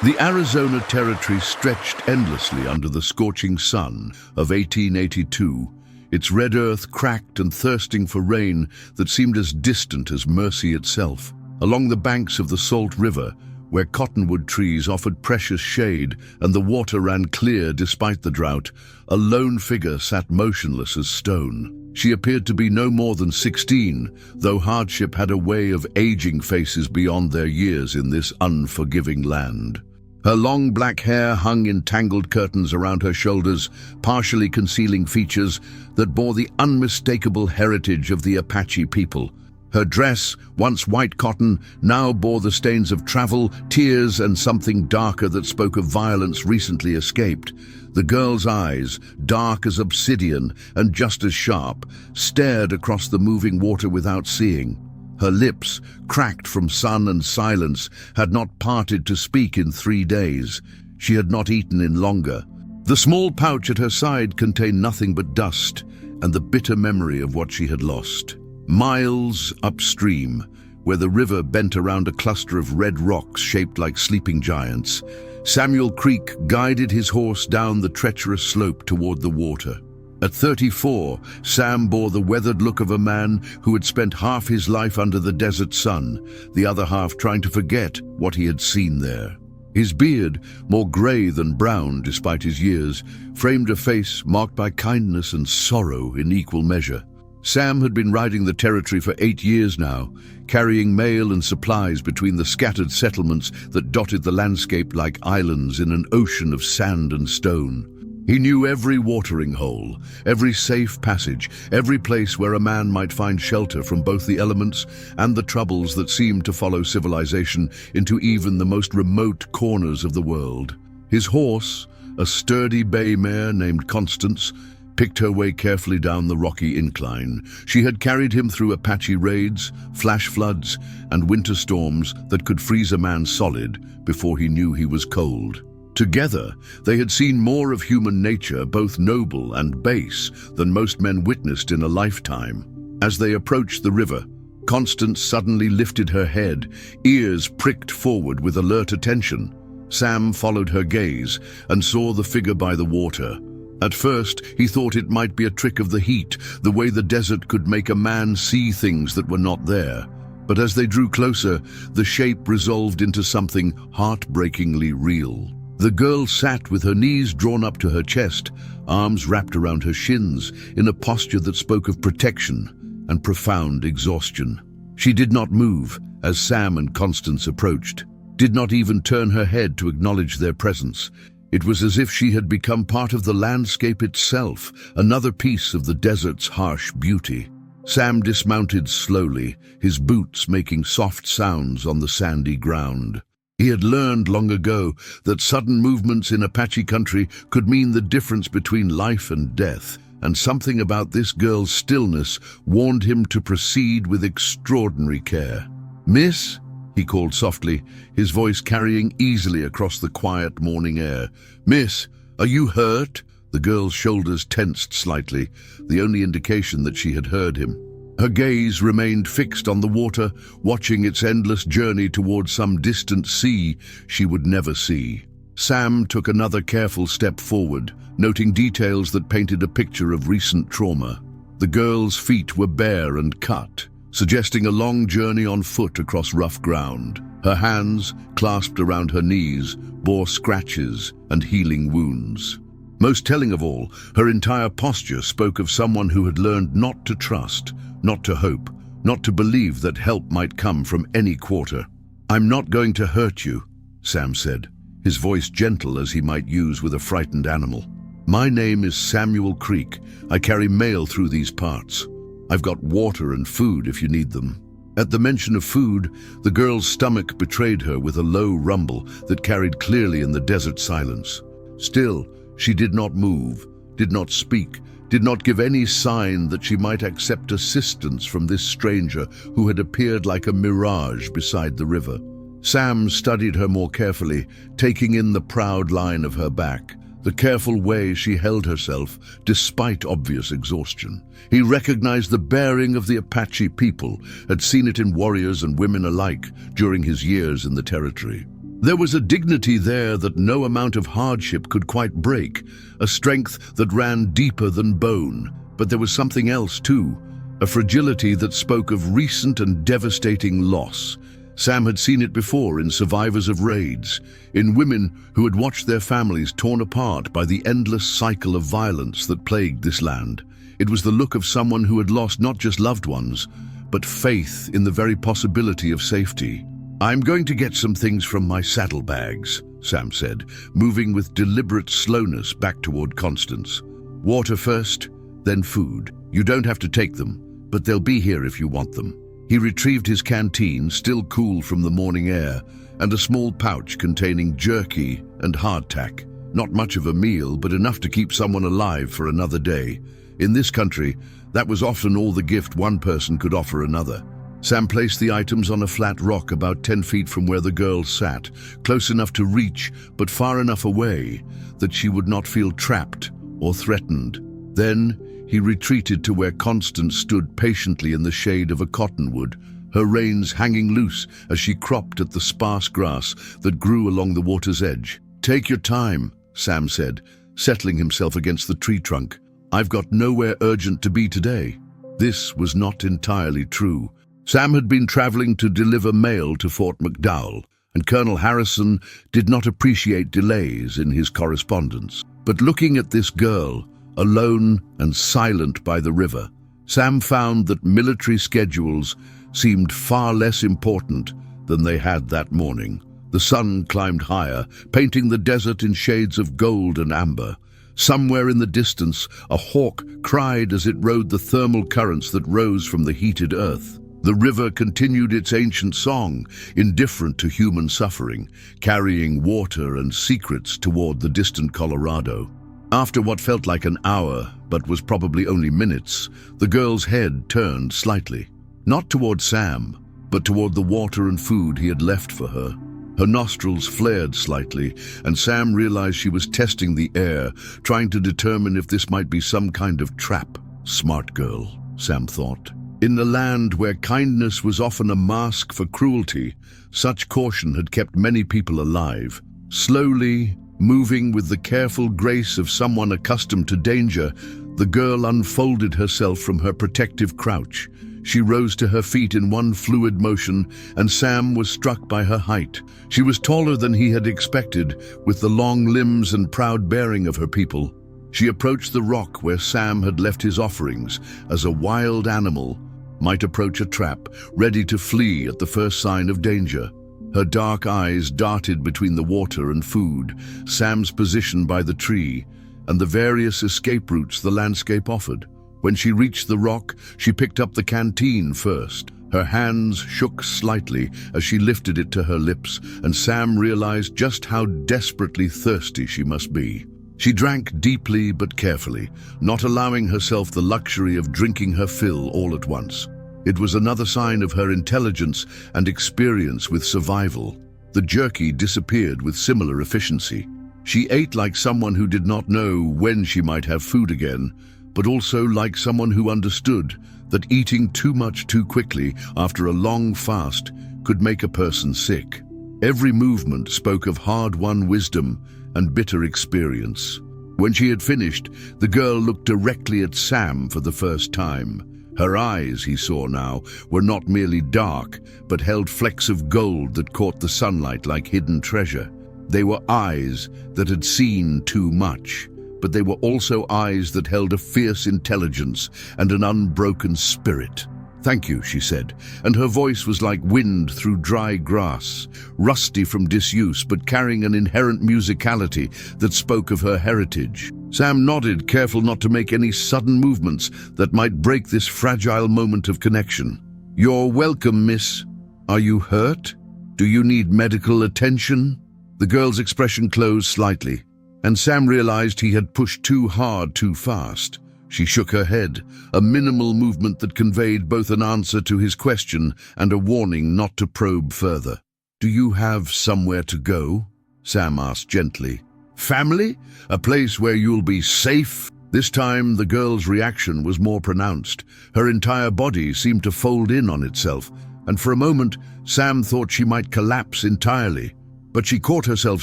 The Arizona Territory stretched endlessly under the scorching sun of 1882, its red earth cracked and thirsting for rain that seemed as distant as mercy itself. Along the banks of the Salt River, where cottonwood trees offered precious shade and the water ran clear despite the drought, a lone figure sat motionless as stone. She appeared to be no more than 16, though hardship had a way of aging faces beyond their years in this unforgiving land. Her long black hair hung in tangled curtains around her shoulders, partially concealing features that bore the unmistakable heritage of the Apache people. Her dress, once white cotton, now bore the stains of travel, tears, and something darker that spoke of violence recently escaped. The girl's eyes, dark as obsidian and just as sharp, stared across the moving water without seeing. Her lips, cracked from sun and silence, had not parted to speak in 3 days. She had not eaten in longer. The small pouch at her side contained nothing but dust and the bitter memory of what she had lost. Miles upstream, where the river bent around a cluster of red rocks shaped like sleeping giants, Samuel Creek guided his horse down the treacherous slope toward the water. At 34, Sam bore the weathered look of a man who had spent half his life under the desert sun, the other half trying to forget what he had seen there. His beard, more grey than brown despite his years, framed a face marked by kindness and sorrow in equal measure. Sam had been riding the territory for 8 years now, carrying mail and supplies between the scattered settlements that dotted the landscape like islands in an ocean of sand and stone. He knew every watering hole, every safe passage, every place where a man might find shelter from both the elements and the troubles that seemed to follow civilization into even the most remote corners of the world. His horse, a sturdy bay mare named Constance, picked her way carefully down the rocky incline. She had carried him through Apache raids, flash floods, and winter storms that could freeze a man solid before he knew he was cold. Together, they had seen more of human nature, both noble and base, than most men witnessed in a lifetime. As they approached the river, Constance suddenly lifted her head, ears pricked forward with alert attention. Sam followed her gaze and saw the figure by the water. At first, he thought it might be a trick of the heat, the way the desert could make a man see things that were not there. But as they drew closer, the shape resolved into something heartbreakingly real. The girl sat with her knees drawn up to her chest, arms wrapped around her shins, in a posture that spoke of protection and profound exhaustion. She did not move as Sam and Constance approached, did not even turn her head to acknowledge their presence. It was as if she had become part of the landscape itself, another piece of the desert's harsh beauty. Sam dismounted slowly, his boots making soft sounds on the sandy ground. He had learned long ago that sudden movements in Apache country could mean the difference between life and death, and something about this girl's stillness warned him to proceed with extraordinary care. "Miss?" he called softly, his voice carrying easily across the quiet morning air. "Miss, are you hurt?" The girl's shoulders tensed slightly, the only indication that she had heard him. Her gaze remained fixed on the water, watching its endless journey towards some distant sea she would never see. Sam took another careful step forward, noting details that painted a picture of recent trauma. The girl's feet were bare and cut, suggesting a long journey on foot across rough ground. Her hands, clasped around her knees, bore scratches and healing wounds. Most telling of all, her entire posture spoke of someone who had learned not to trust, not to hope, not to believe that help might come from any quarter. "I'm not going to hurt you," Sam said, his voice gentle as he might use with a frightened animal. "My name is Samuel Creek. I carry mail through these parts. I've got water and food if you need them." At the mention of food, the girl's stomach betrayed her with a low rumble that carried clearly in the desert silence. Still, she did not move, did not speak, did not give any sign that she might accept assistance from this stranger who had appeared like a mirage beside the river. Sam studied her more carefully, taking in the proud line of her back, the careful way she held herself despite obvious exhaustion. He recognized the bearing of the Apache people, had seen it in warriors and women alike during his years in the territory. There was a dignity there that no amount of hardship could quite break, a strength that ran deeper than bone. But there was something else too, a fragility that spoke of recent and devastating loss. Sam had seen it before in survivors of raids, in women who had watched their families torn apart by the endless cycle of violence that plagued this land. It was the look of someone who had lost not just loved ones, but faith in the very possibility of safety. "I'm going to get some things from my saddlebags," Sam said, moving with deliberate slowness back toward Constance. "Water first, then food. You don't have to take them, but they'll be here if you want them." He retrieved his canteen, still cool from the morning air, and a small pouch containing jerky and hardtack. Not much of a meal, but enough to keep someone alive for another day. In this country, that was often all the gift one person could offer another. Sam placed the items on a flat rock about 10 feet from where the girl sat, close enough to reach, but far enough away that she would not feel trapped or threatened. Then he retreated to where Constance stood patiently in the shade of a cottonwood, her reins hanging loose as she cropped at the sparse grass that grew along the water's edge. "Take your time," Sam said, settling himself against the tree trunk. "I've got nowhere urgent to be today." This was not entirely true. Sam had been traveling to deliver mail to Fort McDowell, and Colonel Harrison did not appreciate delays in his correspondence. But looking at this girl, alone and silent by the river, Sam found that military schedules seemed far less important than they had that morning. The sun climbed higher, painting the desert in shades of gold and amber. Somewhere in the distance, a hawk cried as it rode the thermal currents that rose from the heated earth. The river continued its ancient song, indifferent to human suffering, carrying water and secrets toward the distant Colorado. After what felt like an hour, but was probably only minutes, the girl's head turned slightly. Not toward Sam, but toward the water and food he had left for her. Her nostrils flared slightly, and Sam realized she was testing the air, trying to determine if this might be some kind of trap. Smart girl, Sam thought. In the land where kindness was often a mask for cruelty, such caution had kept many people alive. Slowly, moving with the careful grace of someone accustomed to danger, the girl unfolded herself from her protective crouch. She rose to her feet in one fluid motion, and Sam was struck by her height. She was taller than he had expected, with the long limbs and proud bearing of her people. She approached the rock where Sam had left his offerings, as a wild animal might approach a trap, ready to flee at the first sign of danger. Her dark eyes darted between the water and food, Sam's position by the tree, and the various escape routes the landscape offered. When she reached the rock, she picked up the canteen first. Her hands shook slightly as she lifted it to her lips, and Sam realized just how desperately thirsty she must be. She drank deeply but carefully, not allowing herself the luxury of drinking her fill all at once. It was another sign of her intelligence and experience with survival. The jerky disappeared with similar efficiency. She ate like someone who did not know when she might have food again, but also like someone who understood that eating too much too quickly after a long fast could make a person sick. Every movement spoke of hard-won wisdom and bitter experience. When she had finished, the girl looked directly at Sam for the first time. Her eyes, he saw now, were not merely dark, but held flecks of gold that caught the sunlight like hidden treasure. They were eyes that had seen too much, but they were also eyes that held a fierce intelligence and an unbroken spirit. "Thank you," she said, and her voice was like wind through dry grass, rusty from disuse but carrying an inherent musicality that spoke of her heritage. Sam nodded, careful not to make any sudden movements that might break this fragile moment of connection. "You're welcome, miss. Are you hurt? Do you need medical attention?" The girl's expression closed slightly, and Sam realized he had pushed too hard too fast. She shook her head, a minimal movement that conveyed both an answer to his question and a warning not to probe further. "Do you have somewhere to go?" Sam asked gently. "Family? A place where you'll be safe?" This time the girl's reaction was more pronounced. Her entire body seemed to fold in on itself, and for a moment Sam thought she might collapse entirely. But she caught herself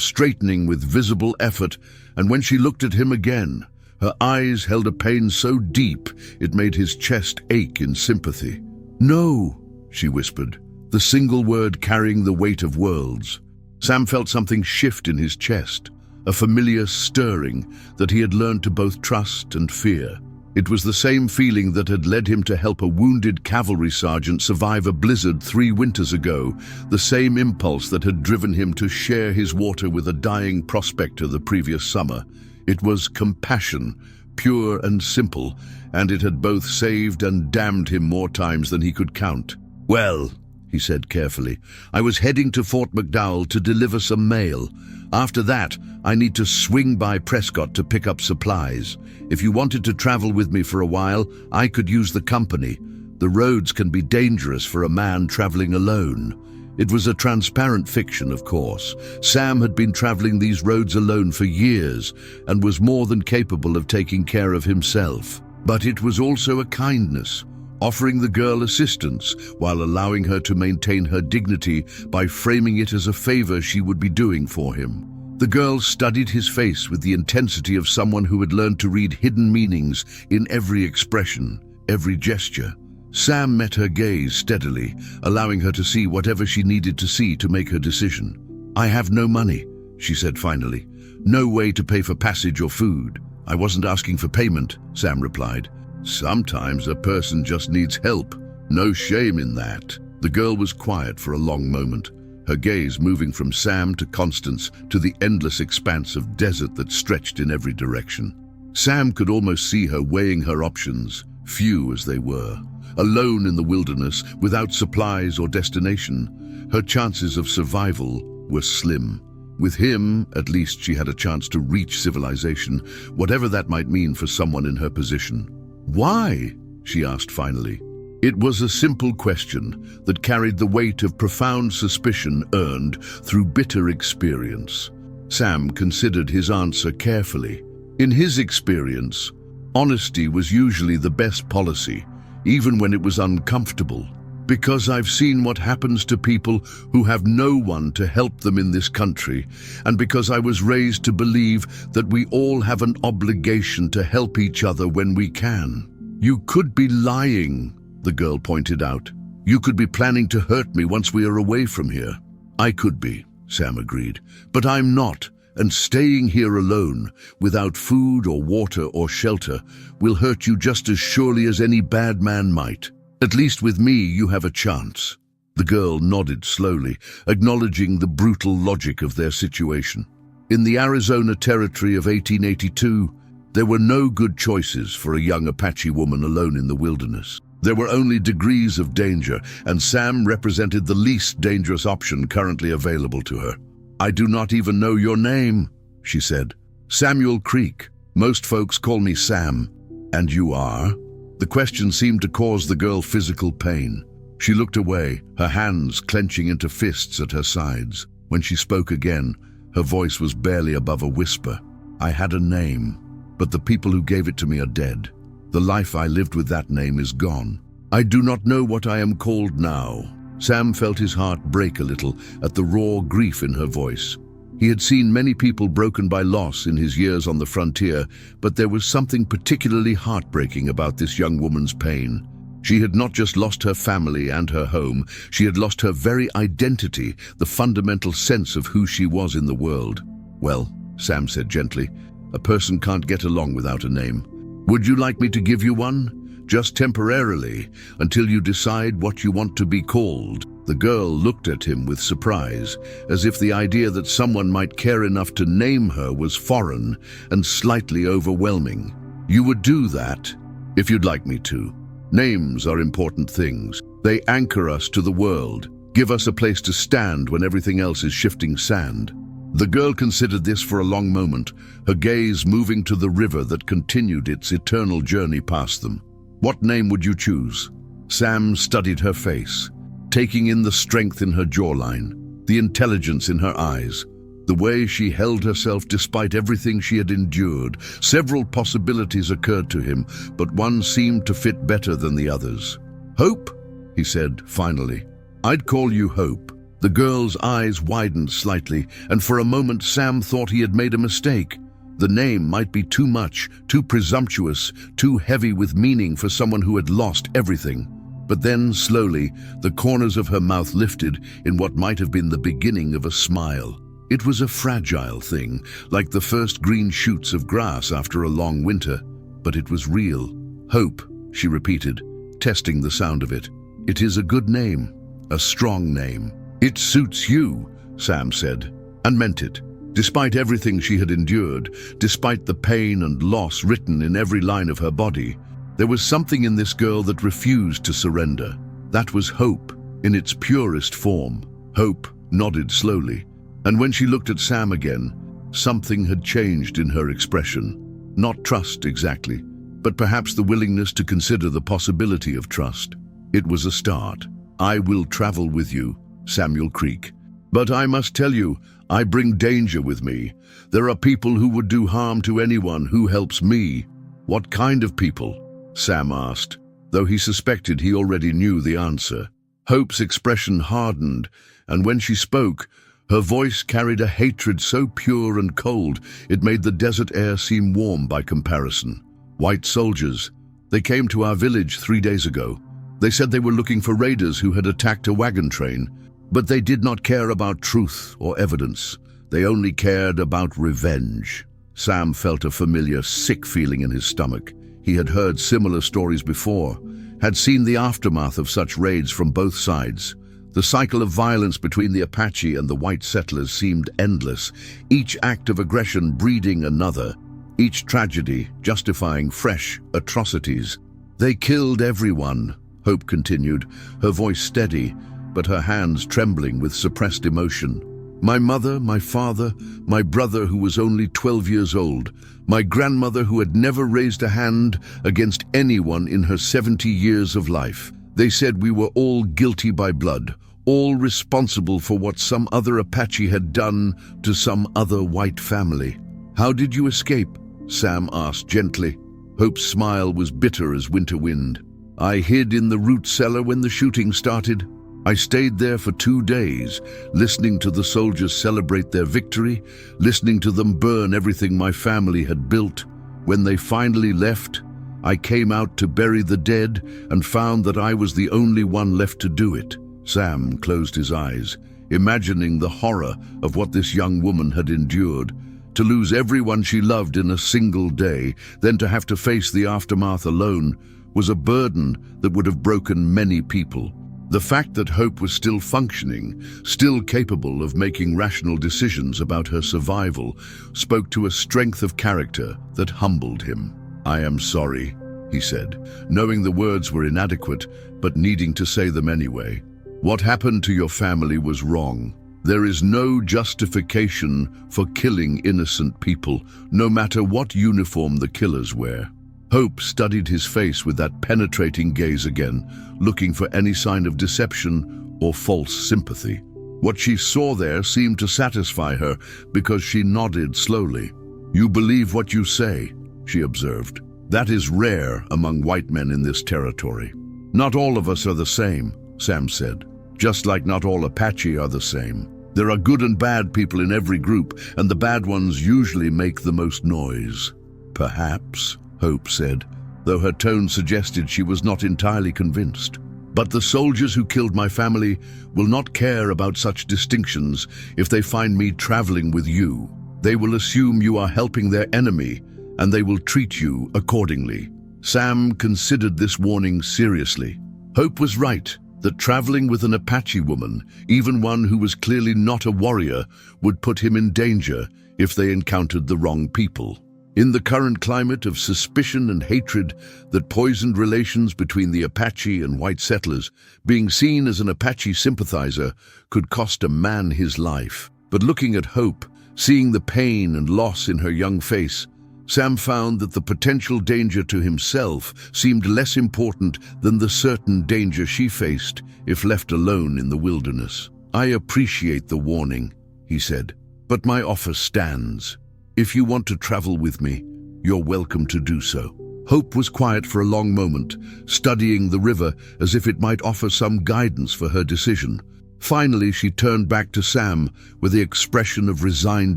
straightening with visible effort, and when she looked at him again, her eyes held a pain so deep it made his chest ache in sympathy. "No," she whispered, the single word carrying the weight of worlds. Sam felt something shift in his chest, a familiar stirring that he had learned to both trust and fear. It was the same feeling that had led him to help a wounded cavalry sergeant survive a blizzard 3 winters ago, the same impulse that had driven him to share his water with a dying prospector the previous summer. It was compassion, pure and simple, and it had both saved and damned him more times than he could count. "Well," he said carefully, "I was heading to Fort McDowell to deliver some mail. After that, I need to swing by Prescott to pick up supplies. If you wanted to travel with me for a while, I could use the company. The roads can be dangerous for a man traveling alone." It was a transparent fiction, of course. Sam had been traveling these roads alone for years and was more than capable of taking care of himself. But it was also a kindness, offering the girl assistance while allowing her to maintain her dignity by framing it as a favor she would be doing for him. The girl studied his face with the intensity of someone who had learned to read hidden meanings in every expression, every gesture. Sam met her gaze steadily, allowing her to see whatever she needed to see to make her decision. "I have no money," she said finally. "No way to pay for passage or food." "I wasn't asking for payment," Sam replied. "Sometimes a person just needs help. No shame in that." The girl was quiet for a long moment, her gaze moving from Sam to Constance to the endless expanse of desert that stretched in every direction. Sam could almost see her weighing her options, few as they were. Alone in the wilderness, without supplies or destination, her chances of survival were slim. With him, at least she had a chance to reach civilization, whatever that might mean for someone in her position. "Why?" she asked finally. It was a simple question that carried the weight of profound suspicion earned through bitter experience. Sam considered his answer carefully. In his experience, honesty was usually the best policy, even when it was uncomfortable. "Because I've seen what happens to people who have no one to help them in this country, and because I was raised to believe that we all have an obligation to help each other when we can." "You could be lying," the girl pointed out. "You could be planning to hurt me once we are away from here." "I could be," Sam agreed, "but I'm not. And staying here alone, without food or water or shelter, will hurt you just as surely as any bad man might. At least with me, you have a chance." The girl nodded slowly, acknowledging the brutal logic of their situation. In the Arizona Territory of 1882, there were no good choices for a young Apache woman alone in the wilderness. There were only degrees of danger, and Sam represented the least dangerous option currently available to her. "I do not even know your name," she said. "Samuel Creek. Most folks call me Sam." "And you are?" The question seemed to cause the girl physical pain. She looked away, her hands clenching into fists at her sides. When she spoke again, her voice was barely above a whisper. "I had a name, but the people who gave it to me are dead. The life I lived with that name is gone. I do not know what I am called now." Sam felt his heart break a little at the raw grief in her voice. He had seen many people broken by loss in his years on the frontier, but there was something particularly heartbreaking about this young woman's pain. She had not just lost her family and her home, she had lost her very identity, the fundamental sense of who she was in the world. "Well," Sam said gently, "a person can't get along without a name. Would you like me to give you one? Just temporarily, until you decide what you want to be called." The girl looked at him with surprise, as if the idea that someone might care enough to name her was foreign and slightly overwhelming. "You would do that, if you'd like me to. Names are important things. They anchor us to the world, give us a place to stand when everything else is shifting sand." The girl considered this for a long moment, her gaze moving to the river that continued its eternal journey past them. "What name would you choose?" Sam studied her face, taking in the strength in her jawline, the intelligence in her eyes, the way she held herself despite everything she had endured. Several possibilities occurred to him, but one seemed to fit better than the others. "Hope," he said finally. "I'd call you Hope. The girl's eyes widened slightly, and for a moment Sam thought he had made a mistake. The name might be too much, too presumptuous, too heavy with meaning for someone who had lost everything. But then, slowly, the corners of her mouth lifted in what might have been the beginning of a smile. It was a fragile thing, like the first green shoots of grass after a long winter. But it was real. Hope, she repeated, testing the sound of it. It is a good name, a strong name. It suits you, Sam said, and meant it. Despite everything she had endured, despite the pain and loss written in every line of her body, there was something in this girl that refused to surrender. That was hope, in its purest form. Hope nodded slowly, and when she looked at Sam again, something had changed in her expression. Not trust exactly, but perhaps the willingness to consider the possibility of trust. It was a start. I will travel with you, Samuel Creek. But I must tell you, I bring danger with me. There are people who would do harm to anyone who helps me. What kind of people? Sam asked, though he suspected he already knew the answer. Hope's expression hardened, and when she spoke, her voice carried a hatred so pure and cold it made the desert air seem warm by comparison. White soldiers. They came to our village 3 days ago. They said they were looking for raiders who had attacked a wagon train, but they did not care about truth or evidence. They only cared about revenge. Sam felt a familiar, sick feeling in his stomach. He had heard similar stories before, had seen the aftermath of such raids from both sides. The cycle of violence between the Apache and the white settlers seemed endless, each act of aggression breeding another, each tragedy justifying fresh atrocities. They killed everyone, Hope continued, her voice steady, but her hands trembling with suppressed emotion. My mother, my father, my brother who was only 12 years old, my grandmother who had never raised a hand against anyone in her 70 years of life. They said we were all guilty by blood, all responsible for what some other Apache had done to some other white family. How did you escape? Sam asked gently. Hope's smile was bitter as winter wind. I hid in the root cellar when the shooting started. I stayed there for 2 days, listening to the soldiers celebrate their victory, listening to them burn everything my family had built. When they finally left, I came out to bury the dead and found that I was the only one left to do it. Sam closed his eyes, imagining the horror of what this young woman had endured. To lose everyone she loved in a single day, then to have to face the aftermath alone, was a burden that would have broken many people. The fact that Hope was still functioning, still capable of making rational decisions about her survival, spoke to a strength of character that humbled him. I am sorry, he said, knowing the words were inadequate, but needing to say them anyway. What happened to your family was wrong. There is no justification for killing innocent people, no matter what uniform the killers wear. Hope studied his face with that penetrating gaze again, looking for any sign of deception or false sympathy. What she saw there seemed to satisfy her because she nodded slowly. You believe what you say, she observed. That is rare among white men in this territory. Not all of us are the same, Sam said. Just like not all Apache are the same. There are good and bad people in every group, and the bad ones usually make the most noise. Perhaps, Hope said, though her tone suggested she was not entirely convinced. But the soldiers who killed my family will not care about such distinctions if they find me traveling with you. They will assume you are helping their enemy, and they will treat you accordingly. Sam considered this warning seriously. Hope was right that traveling with an Apache woman, even one who was clearly not a warrior, would put him in danger if they encountered the wrong people. In the current climate of suspicion and hatred that poisoned relations between the Apache and white settlers, being seen as an Apache sympathizer could cost a man his life. But looking at Hope, seeing the pain and loss in her young face, Sam found that the potential danger to himself seemed less important than the certain danger she faced if left alone in the wilderness. I appreciate the warning, he said, but my offer stands. If you want to travel with me, you're welcome to do so. Hope was quiet for a long moment, studying the river as if it might offer some guidance for her decision. Finally, she turned back to Sam with the expression of resigned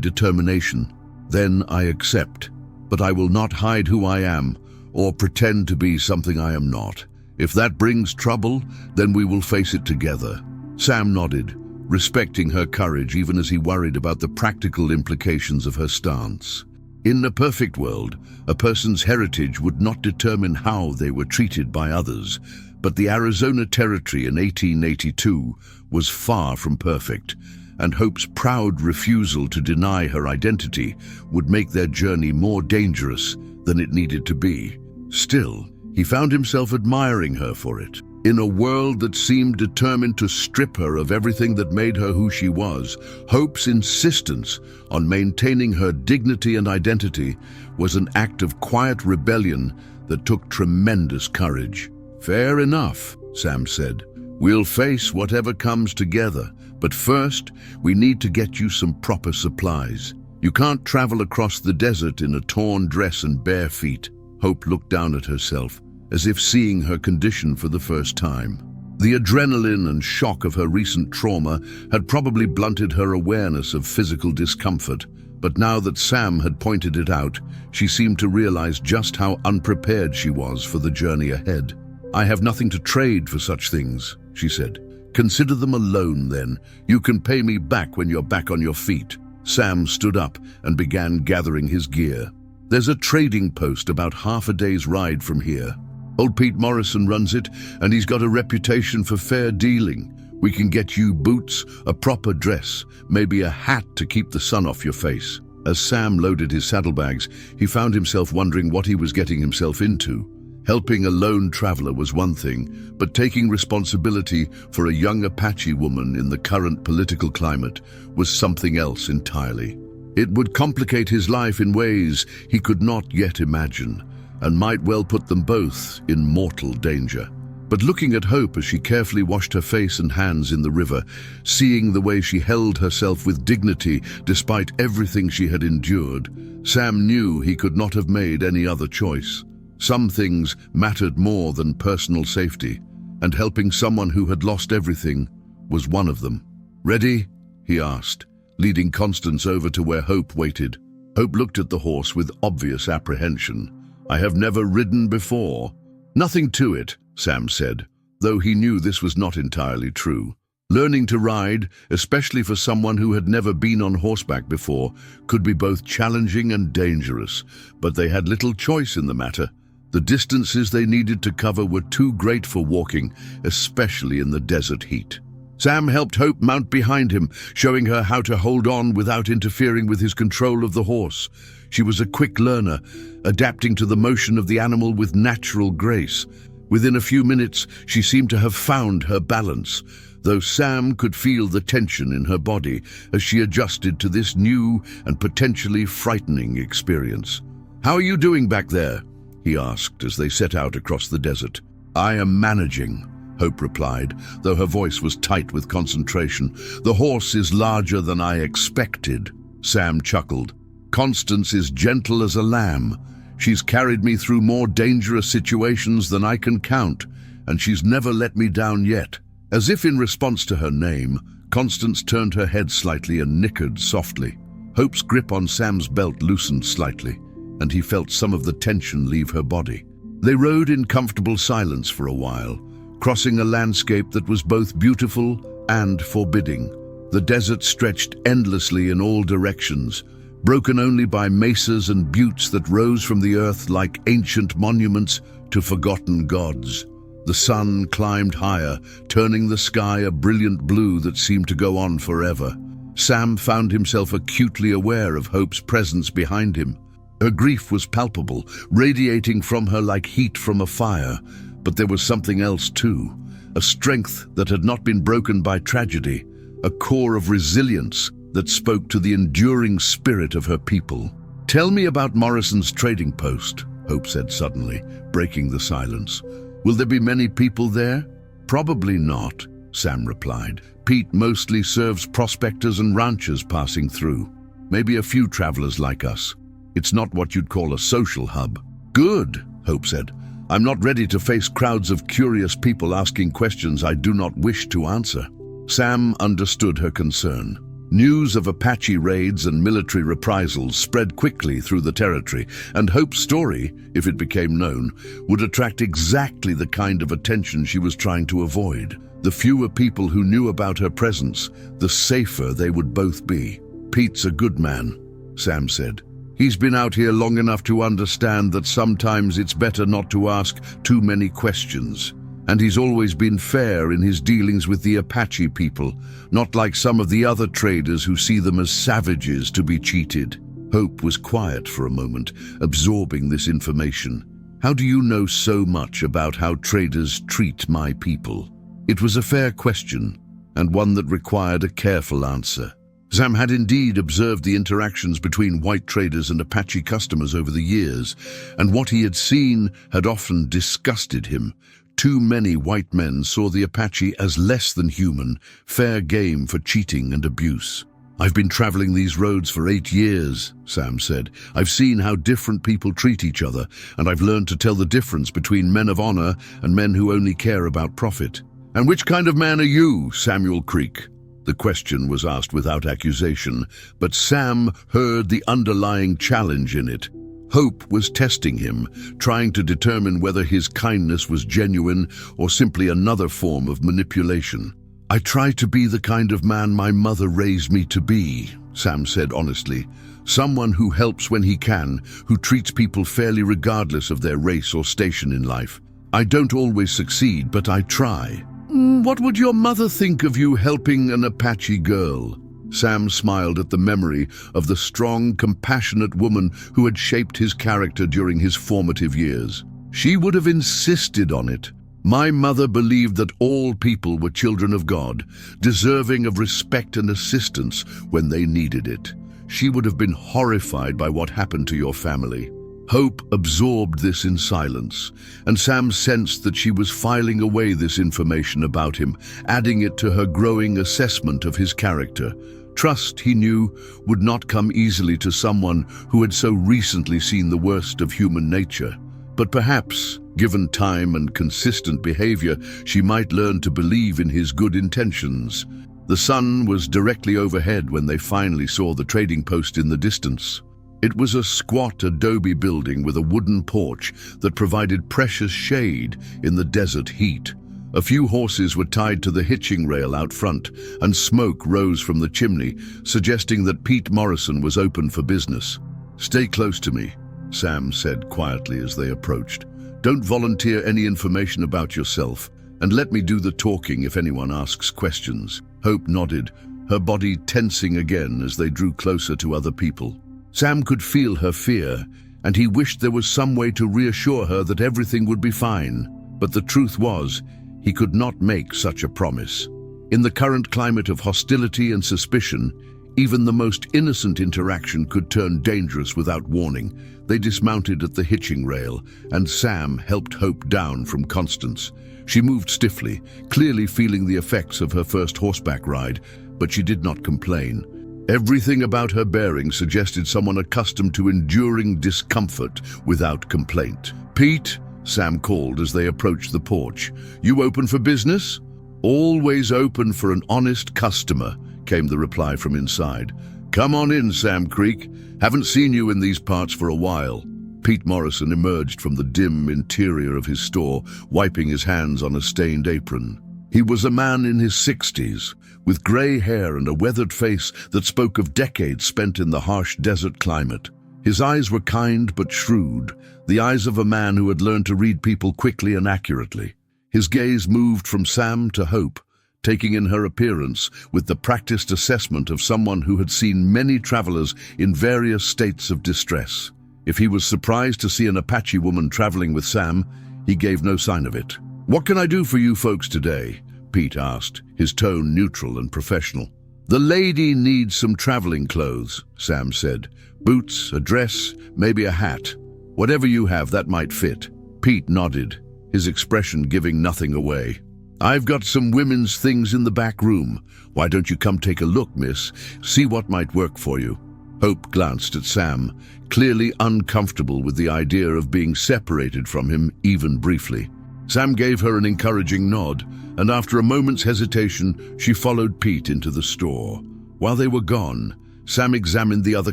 determination. "Then I accept, but I will not hide who I am or pretend to be something I am not. If that brings trouble, then we will face it together." Sam nodded, respecting her courage even as he worried about the practical implications of her stance. In a perfect world, a person's heritage would not determine how they were treated by others, but the Arizona Territory in 1882 was far from perfect, and Hope's proud refusal to deny her identity would make their journey more dangerous than it needed to be. Still, he found himself admiring her for it. In a world that seemed determined to strip her of everything that made her who she was, Hope's insistence on maintaining her dignity and identity was an act of quiet rebellion that took tremendous courage. "Fair enough," Sam said. "We'll face whatever comes together, but first we need to get you some proper supplies. You can't travel across the desert in a torn dress and bare feet." Hope looked down at herself, as if seeing her condition for the first time. The adrenaline and shock of her recent trauma had probably blunted her awareness of physical discomfort, but now that Sam had pointed it out, she seemed to realize just how unprepared she was for the journey ahead. "I have nothing to trade for such things," she said. "Consider them a loan, then. You can pay me back when you're back on your feet." Sam stood up and began gathering his gear. "There's a trading post about half a day's ride from here. Old Pete Morrison runs it, and he's got a reputation for fair dealing. We can get you boots, a proper dress, maybe a hat to keep the sun off your face." As Sam loaded his saddlebags, he found himself wondering what he was getting himself into. Helping a lone traveler was one thing, but taking responsibility for a young Apache woman in the current political climate was something else entirely. It would complicate his life in ways he could not yet imagine, and might well put them both in mortal danger. But looking at Hope as she carefully washed her face and hands in the river, seeing the way she held herself with dignity despite everything she had endured, Sam knew he could not have made any other choice. Some things mattered more than personal safety, and helping someone who had lost everything was one of them. "Ready?" he asked, leading Constance over to where Hope waited. Hope looked at the horse with obvious apprehension. "I have never ridden before." "Nothing to it," Sam said, though he knew this was not entirely true. Learning to ride, especially for someone who had never been on horseback before, could be both challenging and dangerous, but they had little choice in the matter. The distances they needed to cover were too great for walking, especially in the desert heat. Sam helped Hope mount behind him, showing her how to hold on without interfering with his control of the horse. She was a quick learner, adapting to the motion of the animal with natural grace. Within a few minutes, she seemed to have found her balance, though Sam could feel the tension in her body as she adjusted to this new and potentially frightening experience. "How are you doing back there?" he asked as they set out across the desert. "I am managing," Hope replied, though her voice was tight with concentration. "The horse is larger than I expected." Sam chuckled. "Constance is gentle as a lamb. She's carried me through more dangerous situations than I can count, and she's never let me down yet." As if in response to her name, Constance turned her head slightly and nickered softly. Hope's grip on Sam's belt loosened slightly, and he felt some of the tension leave her body. They rode in comfortable silence for a while, crossing a landscape that was both beautiful and forbidding. The desert stretched endlessly in all directions, broken only by mesas and buttes that rose from the earth like ancient monuments to forgotten gods. The sun climbed higher, turning the sky a brilliant blue that seemed to go on forever. Sam found himself acutely aware of Hope's presence behind him. Her grief was palpable, radiating from her like heat from a fire, but there was something else too, a strength that had not been broken by tragedy, a core of resilience that spoke to the enduring spirit of her people. "Tell me about Morrison's trading post," Hope said suddenly, breaking the silence. "Will there be many people there?" "Probably not," Sam replied. "Pete mostly serves prospectors and ranchers passing through. Maybe a few travelers like us. It's not what you'd call a social hub." "Good," Hope said. "I'm not ready to face crowds of curious people asking questions I do not wish to answer." Sam understood her concern. News of Apache raids and military reprisals spread quickly through the territory, and Hope's story, if it became known, would attract exactly the kind of attention she was trying to avoid. The fewer people who knew about her presence, the safer they would both be. "Pete's a good man," Sam said. "He's been out here long enough to understand that sometimes it's better not to ask too many questions. And he's always been fair in his dealings with the Apache people, not like some of the other traders who see them as savages to be cheated." Hope was quiet for a moment, absorbing this information. "How do you know so much about how traders treat my people?" It was a fair question, and one that required a careful answer. Sam had indeed observed the interactions between white traders and Apache customers over the years, and what he had seen had often disgusted him. Too many white men saw the Apache as less than human, fair game for cheating and abuse. "I've been traveling these roads for 8 years, Sam said. "I've seen how different people treat each other, and I've learned to tell the difference between men of honor and men who only care about profit." "And which kind of man are you, Samuel Creek?" The question was asked without accusation, but Sam heard the underlying challenge in it. Hope was testing him, trying to determine whether his kindness was genuine or simply another form of manipulation. "I try to be the kind of man my mother raised me to be," Sam said honestly. "Someone who helps when he can, who treats people fairly regardless of their race or station in life. I don't always succeed, but I try." "What would your mother think of you helping an Apache girl?" Sam smiled at the memory of the strong, compassionate woman who had shaped his character during his formative years. "She would have insisted on it. My mother believed that all people were children of God, deserving of respect and assistance when they needed it. She would have been horrified by what happened to your family." Hope absorbed this in silence, and Sam sensed that she was filing away this information about him, adding it to her growing assessment of his character. Trust, he knew, would not come easily to someone who had so recently seen the worst of human nature. But perhaps, given time and consistent behavior, she might learn to believe in his good intentions. The sun was directly overhead when they finally saw the trading post in the distance. It was a squat adobe building with a wooden porch that provided precious shade in the desert heat. A few horses were tied to the hitching rail out front, and smoke rose from the chimney, suggesting that Pete Morrison was open for business. "Stay close to me," Sam said quietly as they approached. "Don't volunteer any information about yourself, and let me do the talking if anyone asks questions." Hope nodded, her body tensing again as they drew closer to other people. Sam could feel her fear, and he wished there was some way to reassure her that everything would be fine. But the truth was, he could not make such a promise. In the current climate of hostility and suspicion, even the most innocent interaction could turn dangerous without warning. They dismounted at the hitching rail, and Sam helped Hope down from Constance. She moved stiffly, clearly feeling the effects of her first horseback ride, but she did not complain. Everything about her bearing suggested someone accustomed to enduring discomfort without complaint. "Pete," Sam called as they approached the porch. "You open for business?" "Always open for an honest customer," came the reply from inside. "Come on in, Sam Creek. Haven't seen you in these parts for a while." Pete Morrison emerged from the dim interior of his store, wiping his hands on a stained apron. He was a man in his 60s, with grey hair and a weathered face that spoke of decades spent in the harsh desert climate. His eyes were kind but shrewd, the eyes of a man who had learned to read people quickly and accurately. His gaze moved from Sam to Hope, taking in her appearance with the practiced assessment of someone who had seen many travelers in various states of distress. If he was surprised to see an Apache woman traveling with Sam, he gave no sign of it. "What can I do for you folks today?" Pete asked, his tone neutral and professional. "The lady needs some traveling clothes," Sam said. "Boots, a dress, maybe a hat. Whatever you have, that might fit." Pete nodded, his expression giving nothing away. "I've got some women's things in the back room. Why don't you come take a look, miss? See what might work for you." Hope glanced at Sam, clearly uncomfortable with the idea of being separated from him even briefly. Sam gave her an encouraging nod, and after a moment's hesitation, she followed Pete into the store. While they were gone, Sam examined the other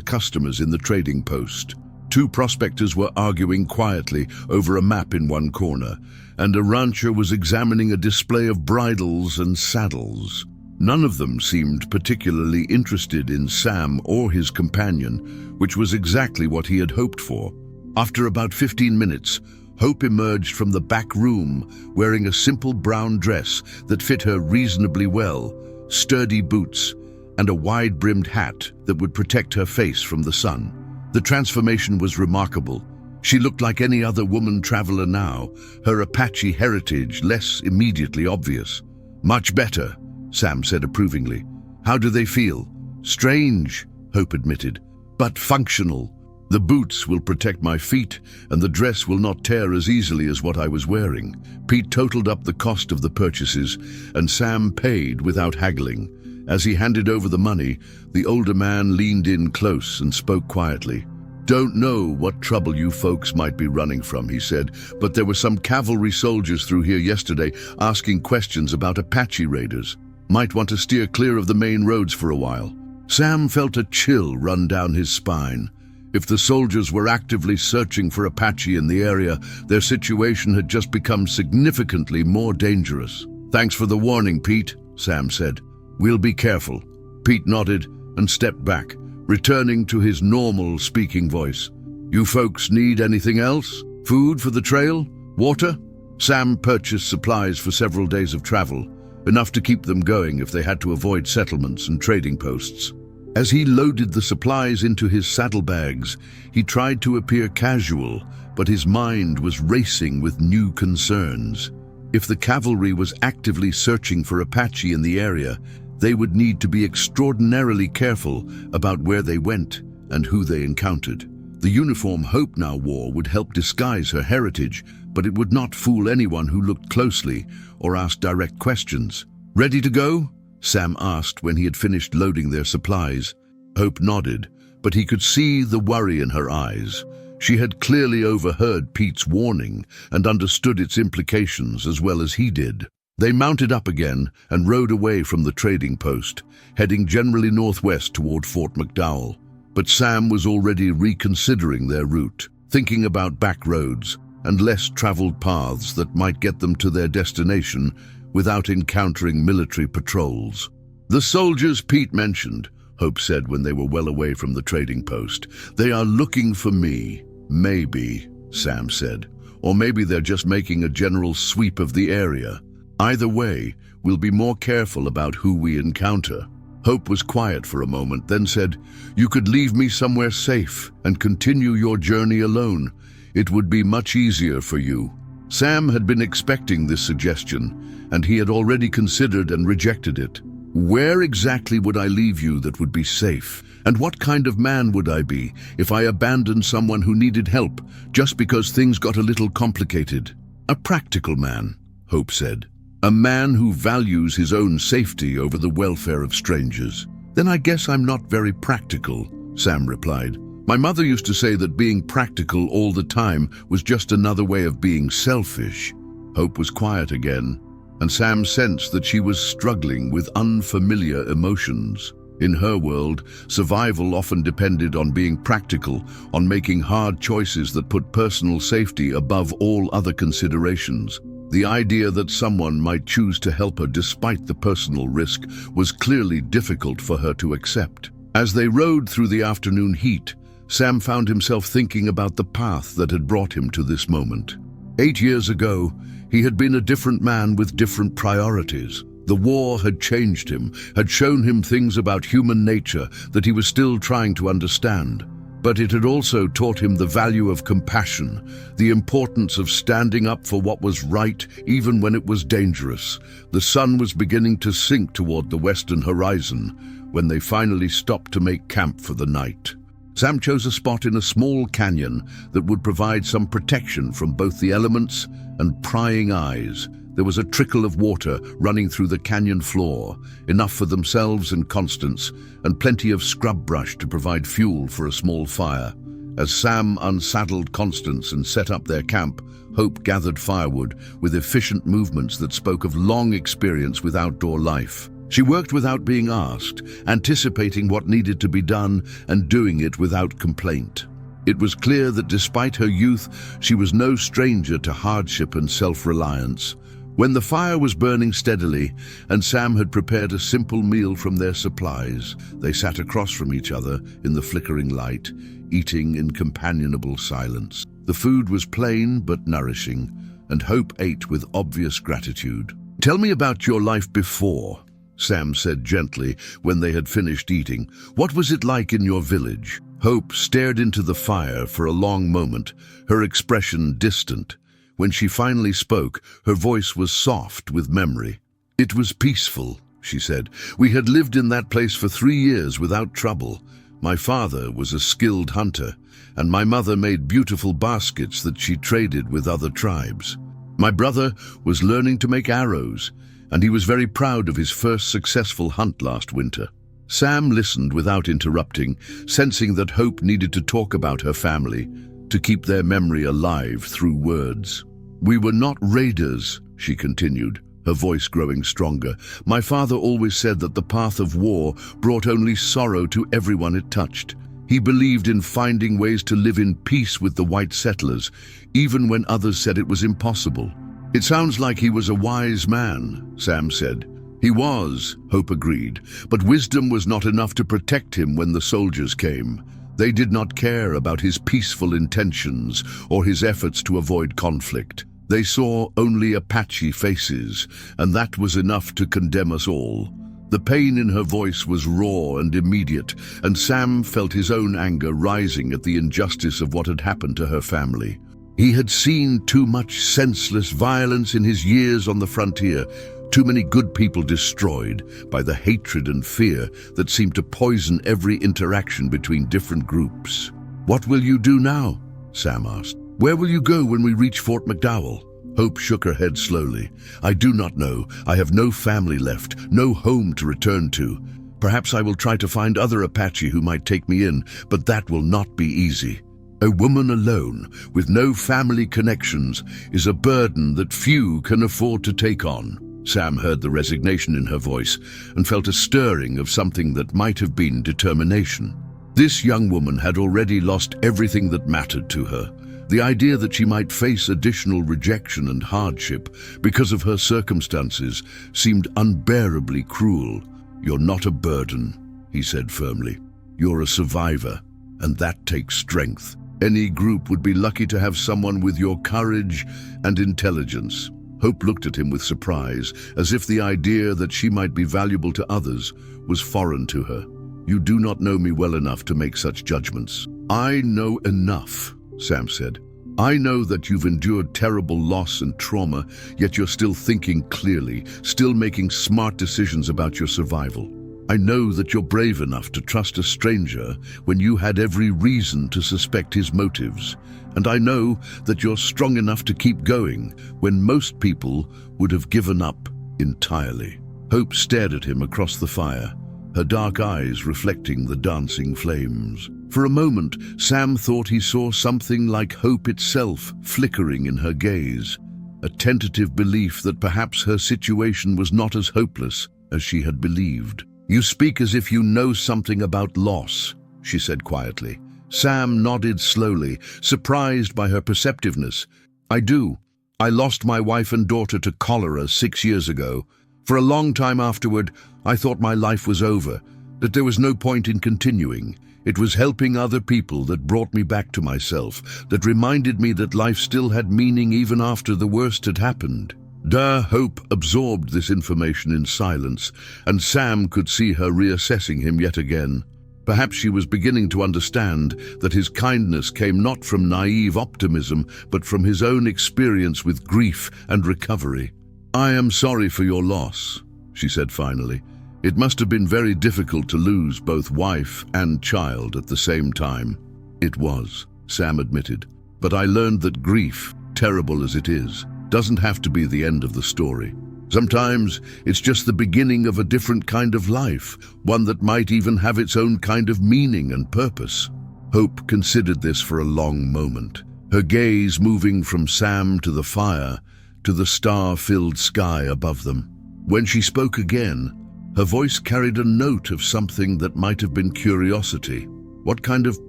customers in the trading post. Two prospectors were arguing quietly over a map in one corner, and a rancher was examining a display of bridles and saddles. None of them seemed particularly interested in Sam or his companion, which was exactly what he had hoped for. After about 15 minutes, Hope emerged from the back room wearing a simple brown dress that fit her reasonably well, sturdy boots, and a wide-brimmed hat that would protect her face from the sun. The transformation was remarkable. She looked like any other woman traveler now, her Apache heritage less immediately obvious. "Much better," Sam said approvingly. "How do they feel?" "Strange," Hope admitted, "but functional. The boots will protect my feet, and the dress will not tear as easily as what I was wearing." Pete totaled up the cost of the purchases, and Sam paid without haggling. As he handed over the money, the older man leaned in close and spoke quietly. "Don't know what trouble you folks might be running from," he said, "but there were some cavalry soldiers through here yesterday asking questions about Apache raiders. Might want to steer clear of the main roads for a while." Sam felt a chill run down his spine. If the soldiers were actively searching for Apache in the area, their situation had just become significantly more dangerous. "Thanks for the warning, Pete," Sam said. "We'll be careful." Pete nodded and stepped back, returning to his normal speaking voice. "You folks need anything else? Food for the trail? Water?" Sam purchased supplies for several days of travel, enough to keep them going if they had to avoid settlements and trading posts. As he loaded the supplies into his saddlebags, he tried to appear casual, but his mind was racing with new concerns. If the cavalry was actively searching for Apache in the area, they would need to be extraordinarily careful about where they went and who they encountered. The uniform Hope now wore would help disguise her heritage, but it would not fool anyone who looked closely or asked direct questions. "Ready to go?" Sam asked when he had finished loading their supplies. Hope nodded, but he could see the worry in her eyes. She had clearly overheard Pete's warning and understood its implications as well as he did. They mounted up again and rode away from the trading post, heading generally northwest toward Fort McDowell. But Sam was already reconsidering their route, thinking about back roads and less traveled paths that might get them to their destination without encountering military patrols. "The soldiers Pete mentioned," Hope said when they were well away from the trading post. "They are looking for me." "Maybe," Sam said. "Or maybe they're just making a general sweep of the area. Either way, we'll be more careful about who we encounter." Hope was quiet for a moment, then said, "You could leave me somewhere safe and continue your journey alone. It would be much easier for you." Sam had been expecting this suggestion, and he had already considered and rejected it. "Where exactly would I leave you that would be safe? And what kind of man would I be if I abandoned someone who needed help just because things got a little complicated?" "A practical man," Hope said. "A man who values his own safety over the welfare of strangers." "Then I guess I'm not very practical," Sam replied. "My mother used to say that being practical all the time was just another way of being selfish." Hope was quiet again, and Sam sensed that she was struggling with unfamiliar emotions. In her world, survival often depended on being practical, on making hard choices that put personal safety above all other considerations. The idea that someone might choose to help her despite the personal risk was clearly difficult for her to accept. As they rode through the afternoon heat, Sam found himself thinking about the path that had brought him to this moment. 8 years ago, he had been a different man with different priorities. The war had changed him, had shown him things about human nature that he was still trying to understand. But it had also taught him the value of compassion, the importance of standing up for what was right even when it was dangerous. The sun was beginning to sink toward the western horizon when they finally stopped to make camp for the night. Sam chose a spot in a small canyon that would provide some protection from both the elements and prying eyes. There was a trickle of water running through the canyon floor, enough for themselves and Constance, and plenty of scrub brush to provide fuel for a small fire. As Sam unsaddled Constance and set up their camp, Hope gathered firewood with efficient movements that spoke of long experience with outdoor life. She worked without being asked, anticipating what needed to be done and doing it without complaint. It was clear that despite her youth, she was no stranger to hardship and self-reliance. When the fire was burning steadily and Sam had prepared a simple meal from their supplies, they sat across from each other in the flickering light, eating in companionable silence. The food was plain but nourishing, and Hope ate with obvious gratitude. "Tell me about your life before," Sam said gently when they had finished eating. "What was it like in your village?" Hope stared into the fire for a long moment, her expression distant. When she finally spoke, her voice was soft with memory. "It was peaceful," she said. "We had lived in that place for 3 years without trouble. My father was a skilled hunter, and my mother made beautiful baskets that she traded with other tribes. My brother was learning to make arrows, and he was very proud of his first successful hunt last winter." Sam listened without interrupting, sensing that Hope needed to talk about her family, to keep their memory alive through words. "We were not raiders," she continued, her voice growing stronger. "My father always said that the path of war brought only sorrow to everyone it touched. He believed in finding ways to live in peace with the white settlers, even when others said it was impossible." "It sounds like he was a wise man," Sam said. "He was," Hope agreed, "but wisdom was not enough to protect him when the soldiers came. They did not care about his peaceful intentions or his efforts to avoid conflict. They saw only Apache faces, and that was enough to condemn us all." The pain in her voice was raw and immediate, and Sam felt his own anger rising at the injustice of what had happened to her family. He had seen too much senseless violence in his years on the frontier, too many good people destroyed by the hatred and fear that seemed to poison every interaction between different groups. "What will you do now?" Sam asked. "Where will you go when we reach Fort McDowell?" Hope shook her head slowly. "I do not know. I have no family left, no home to return to. Perhaps I will try to find other Apache who might take me in, but that will not be easy. A woman alone, with no family connections, is a burden that few can afford to take on." Sam heard the resignation in her voice and felt a stirring of something that might have been determination. This young woman had already lost everything that mattered to her. The idea that she might face additional rejection and hardship because of her circumstances seemed unbearably cruel. "You're not a burden," he said firmly. "You're a survivor, and that takes strength. Any group would be lucky to have someone with your courage and intelligence." Hope looked at him with surprise, as if the idea that she might be valuable to others was foreign to her. "You do not know me well enough to make such judgments." "I know enough," Sam said. "I know that you've endured terrible loss and trauma, yet you're still thinking clearly, still making smart decisions about your survival. I know that you're brave enough to trust a stranger when you had every reason to suspect his motives. And I know that you're strong enough to keep going when most people would have given up entirely." Hope stared at him across the fire, her dark eyes reflecting the dancing flames. For a moment, Sam thought he saw something like hope itself flickering in her gaze, a tentative belief that perhaps her situation was not as hopeless as she had believed. "You speak as if you know something about loss," she said quietly. Sam nodded slowly, surprised by her perceptiveness. "I do. I lost my wife and daughter to cholera 6 years ago. For a long time afterward, I thought my life was over, that there was no point in continuing. It was helping other people that brought me back to myself, that reminded me that life still had meaning even after the worst had happened." Hope absorbed this information in silence, and Sam could see her reassessing him yet again. Perhaps she was beginning to understand that his kindness came not from naive optimism, but from his own experience with grief and recovery. "I am sorry for your loss," she said finally. "It must have been very difficult to lose both wife and child at the same time." "It was," Sam admitted. "But I learned that grief, terrible as it is, doesn't have to be the end of the story. Sometimes it's just the beginning of a different kind of life, one that might even have its own kind of meaning and purpose." Hope considered this for a long moment, her gaze moving from Sam to the fire to the star-filled sky above them. When she spoke again, her voice carried a note of something that might have been curiosity. "What kind of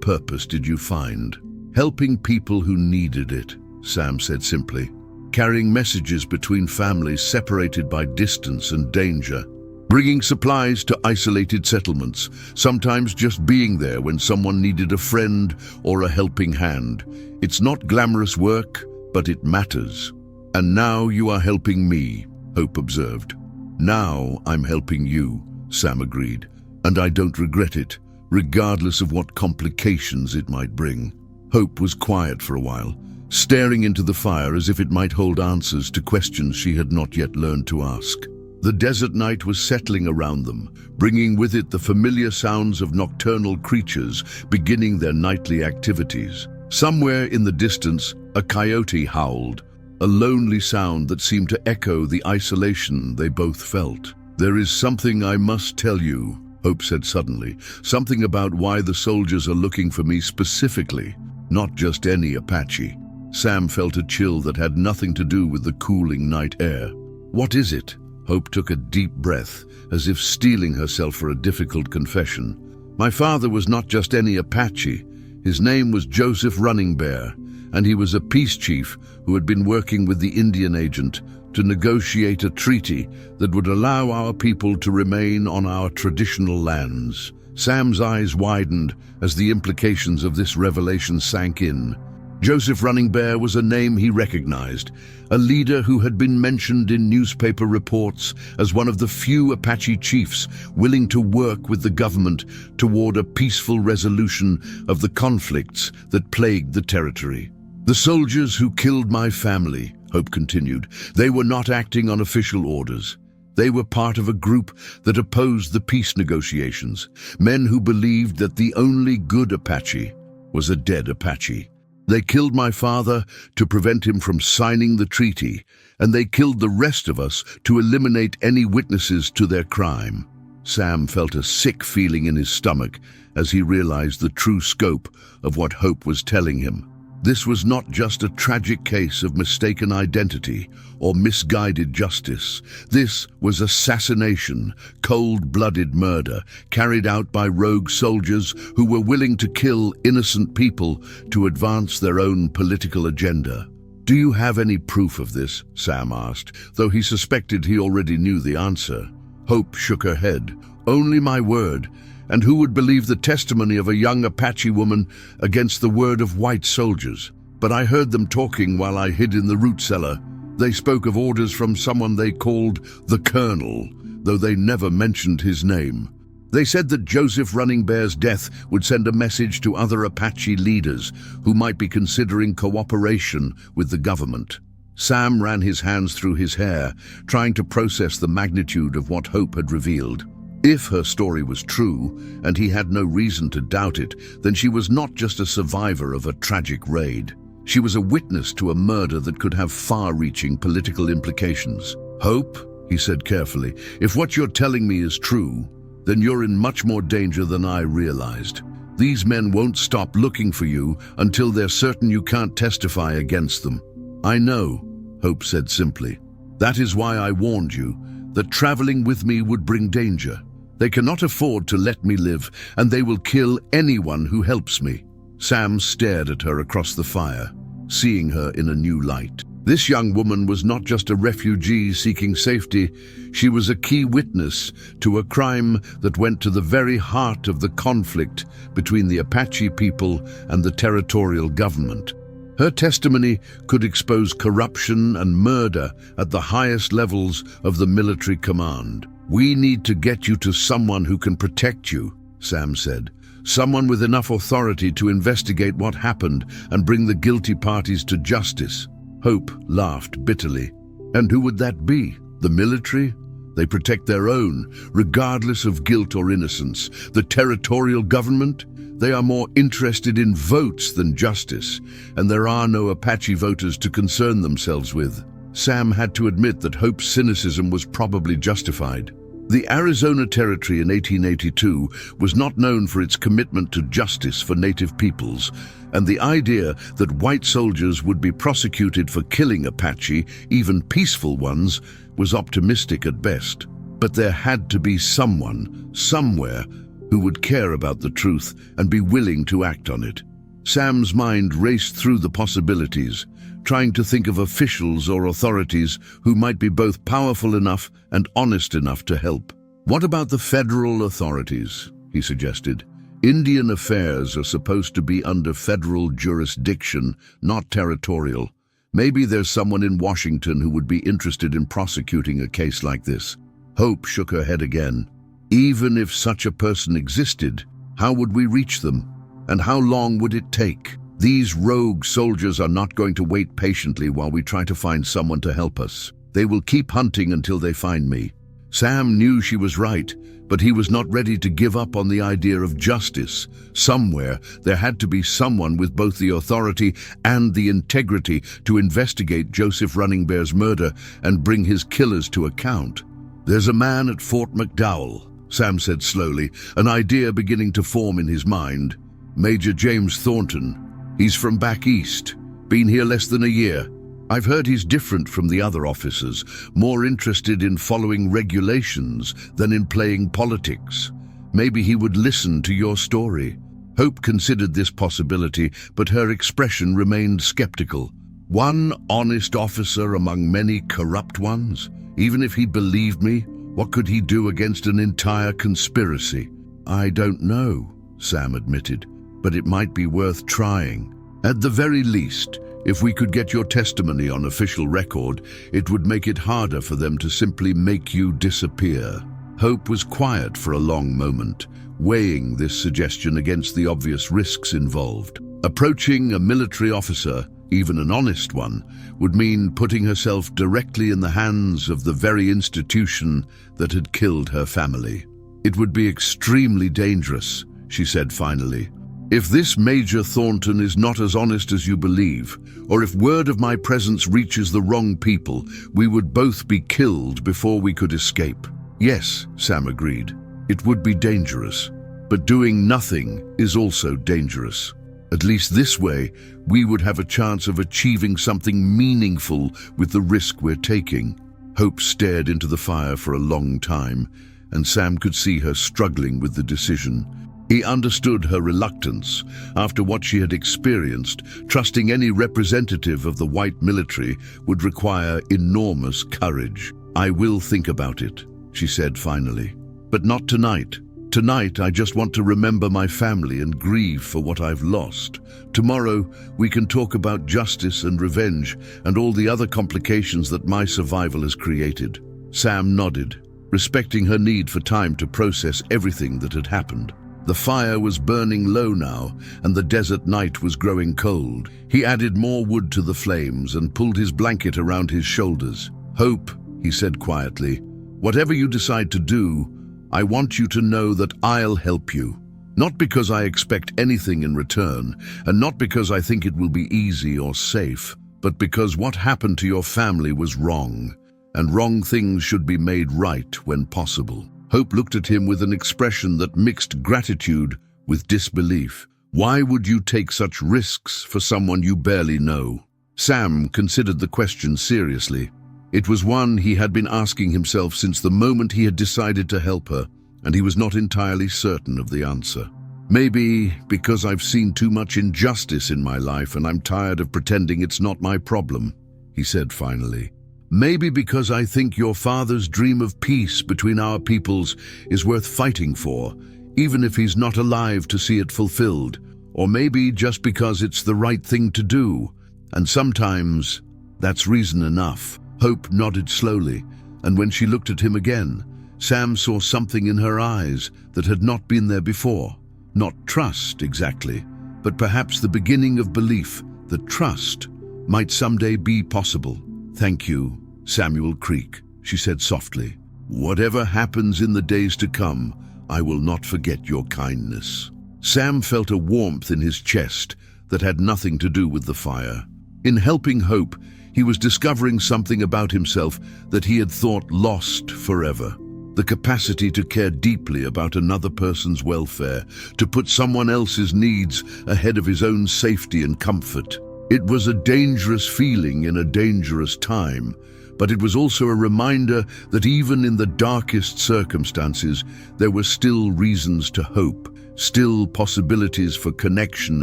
purpose did you find?" "Helping people who needed it," Sam said simply. "Carrying messages between families separated by distance and danger. Bringing supplies to isolated settlements, sometimes just being there when someone needed a friend or a helping hand. It's not glamorous work, but it matters." "And now you are helping me," Hope observed. "Now I'm helping you," Sam agreed, "and I don't regret it, regardless of what complications it might bring." Hope was quiet for a while, staring into the fire as if it might hold answers to questions she had not yet learned to ask. The desert night was settling around them, bringing with it the familiar sounds of nocturnal creatures beginning their nightly activities. Somewhere in the distance, a coyote howled, a lonely sound that seemed to echo the isolation they both felt. "There is something I must tell you," Hope said suddenly, "something about why the soldiers are looking for me specifically, not just any Apache." Sam felt a chill that had nothing to do with the cooling night air. "What is it?" Hope took a deep breath, as if steeling herself for a difficult confession. "My father was not just any Apache. His name was Joseph Running Bear, and he was a peace chief who had been working with the Indian agent to negotiate a treaty that would allow our people to remain on our traditional lands." Sam's eyes widened as the implications of this revelation sank in. Joseph Running Bear was a name he recognized, a leader who had been mentioned in newspaper reports as one of the few Apache chiefs willing to work with the government toward a peaceful resolution of the conflicts that plagued the territory. "The soldiers who killed my family," Hope continued, "they were not acting on official orders. They were part of a group that opposed the peace negotiations, men who believed that the only good Apache was a dead Apache. They killed my father to prevent him from signing the treaty, and they killed the rest of us to eliminate any witnesses to their crime." Sam felt a sick feeling in his stomach as he realized the true scope of what Hope was telling him. This was not just a tragic case of mistaken identity or misguided justice. This was assassination, cold-blooded murder, carried out by rogue soldiers who were willing to kill innocent people to advance their own political agenda. "Do you have any proof of this?" Sam asked, though he suspected he already knew the answer. Hope shook her head. "Only my word. And who would believe the testimony of a young Apache woman against the word of white soldiers? But I heard them talking while I hid in the root cellar. They spoke of orders from someone they called the Colonel, though they never mentioned his name. They said that Joseph Running Bear's death would send a message to other Apache leaders who might be considering cooperation with the government." Sam ran his hands through his hair, trying to process the magnitude of what Hope had revealed. If her story was true, and he had no reason to doubt it, then she was not just a survivor of a tragic raid. She was a witness to a murder that could have far-reaching political implications. "Hope," he said carefully, "if what you're telling me is true, then you're in much more danger than I realized. These men won't stop looking for you until they're certain you can't testify against them." "I know," Hope said simply. "That is why I warned you, that traveling with me would bring danger. They cannot afford to let me live, and they will kill anyone who helps me." Sam stared at her across the fire, seeing her in a new light. This young woman was not just a refugee seeking safety. She was a key witness to a crime that went to the very heart of the conflict between the Apache people and the territorial government. Her testimony could expose corruption and murder at the highest levels of the military command. "We need to get you to someone who can protect you," Sam said. "Someone with enough authority to investigate what happened and bring the guilty parties to justice." Hope laughed bitterly. "And who would that be? The military? They protect their own, regardless of guilt or innocence. The territorial government? They are more interested in votes than justice, and there are no Apache voters to concern themselves with." Sam had to admit that Hope's cynicism was probably justified. The Arizona Territory in 1882 was not known for its commitment to justice for native peoples, and the idea that white soldiers would be prosecuted for killing Apache, even peaceful ones, was optimistic at best. But there had to be someone, somewhere, who would care about the truth and be willing to act on it. Sam's mind raced through the possibilities, trying to think of officials or authorities who might be both powerful enough and honest enough to help. What about the federal authorities? He suggested. Indian affairs are supposed to be under federal jurisdiction, not territorial. Maybe there's someone in Washington who would be interested in prosecuting a case like this. Hope shook her head again. Even if such a person existed, how would we reach them? And how long would it take? These rogue soldiers are not going to wait patiently while we try to find someone to help us. They will keep hunting until they find me. Sam knew she was right, but he was not ready to give up on the idea of justice. Somewhere, there had to be someone with both the authority and the integrity to investigate Joseph Running Bear's murder and bring his killers to account. There's a man at Fort McDowell, Sam said slowly, an idea beginning to form in his mind. Major James Thornton. He's from back east, been here less than a year. I've heard he's different from the other officers, more interested in following regulations than in playing politics. Maybe he would listen to your story. Hope considered this possibility, but her expression remained skeptical. One honest officer among many corrupt ones? Even if he believed me, what could he do against an entire conspiracy? I don't know, Sam admitted, but it might be worth trying. At the very least, if we could get your testimony on official record, it would make it harder for them to simply make you disappear. Hope was quiet for a long moment, weighing this suggestion against the obvious risks involved. Approaching a military officer, even an honest one, would mean putting herself directly in the hands of the very institution that had killed her family. It would be extremely dangerous, she said finally. If this Major Thornton is not as honest as you believe, or if word of my presence reaches the wrong people, we would both be killed before we could escape. Yes, Sam agreed. It would be dangerous, but doing nothing is also dangerous. At least this way, we would have a chance of achieving something meaningful with the risk we're taking. Hope stared into the fire for a long time, and Sam could see her struggling with the decision. He understood her reluctance after what she had experienced. Trusting any representative of the white military would require enormous courage. I will think about it, she said finally. But not tonight. Tonight, I just want to remember my family and grieve for what I've lost. Tomorrow, we can talk about justice and revenge and all the other complications that my survival has created. Sam nodded, respecting her need for time to process everything that had happened. The fire was burning low now, and the desert night was growing cold. He added more wood to the flames and pulled his blanket around his shoulders. Hope, he said quietly, whatever you decide to do, I want you to know that I'll help you. Not because I expect anything in return, and not because I think it will be easy or safe, but because what happened to your family was wrong, and wrong things should be made right when possible. Hope looked at him with an expression that mixed gratitude with disbelief. Why would you take such risks for someone you barely know? Sam considered the question seriously. It was one he had been asking himself since the moment he had decided to help her, and he was not entirely certain of the answer. Maybe because I've seen too much injustice in my life and I'm tired of pretending it's not my problem, he said finally. Maybe because I think your father's dream of peace between our peoples is worth fighting for, even if he's not alive to see it fulfilled. Or maybe just because it's the right thing to do, and sometimes that's reason enough. Hope nodded slowly, and when she looked at him again, Sam saw something in her eyes that had not been there before. Not trust, exactly, but perhaps the beginning of belief that trust might someday be possible. Thank you, Samuel Creek, she said softly. Whatever happens in the days to come, I will not forget your kindness. Sam felt a warmth in his chest that had nothing to do with the fire. In helping Hope, he was discovering something about himself that he had thought lost forever. the capacity to care deeply about another person's welfare, to put someone else's needs ahead of his own safety and comfort. It was a dangerous feeling in a dangerous time, but it was also a reminder that even in the darkest circumstances, there were still reasons to hope, still possibilities for connection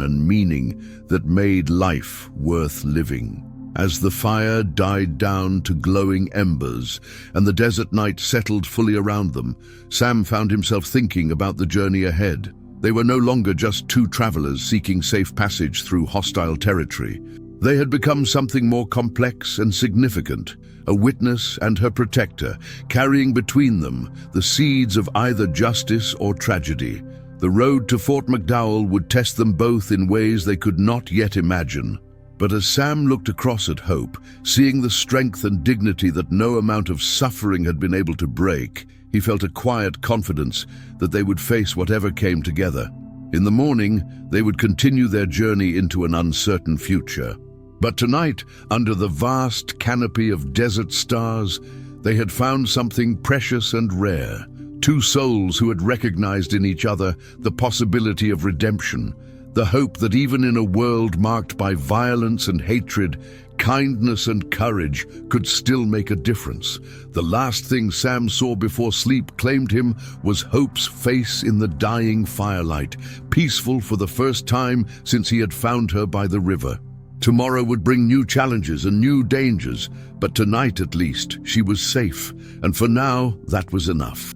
and meaning that made life worth living. As the fire died down to glowing embers and the desert night settled fully around them, Sam found himself thinking about the journey ahead. They were no longer just two travelers seeking safe passage through hostile territory. They had become something more complex and significant, a witness and her protector, carrying between them the seeds of either justice or tragedy. The road to Fort McDowell would test them both in ways they could not yet imagine. But as Sam looked across at Hope, seeing the strength and dignity that no amount of suffering had been able to break, he felt a quiet confidence that they would face whatever came together. In the morning, they would continue their journey into an uncertain future. But tonight, under the vast canopy of desert stars, they had found something precious and rare. Two souls who had recognized in each other the possibility of redemption, the hope that even in a world marked by violence and hatred, kindness and courage could still make a difference. The last thing Sam saw before sleep claimed him was Hope's face in the dying firelight, peaceful for the first time since he had found her by the river. Tomorrow would bring new challenges and new dangers, but tonight at least she was safe, and for now that was enough.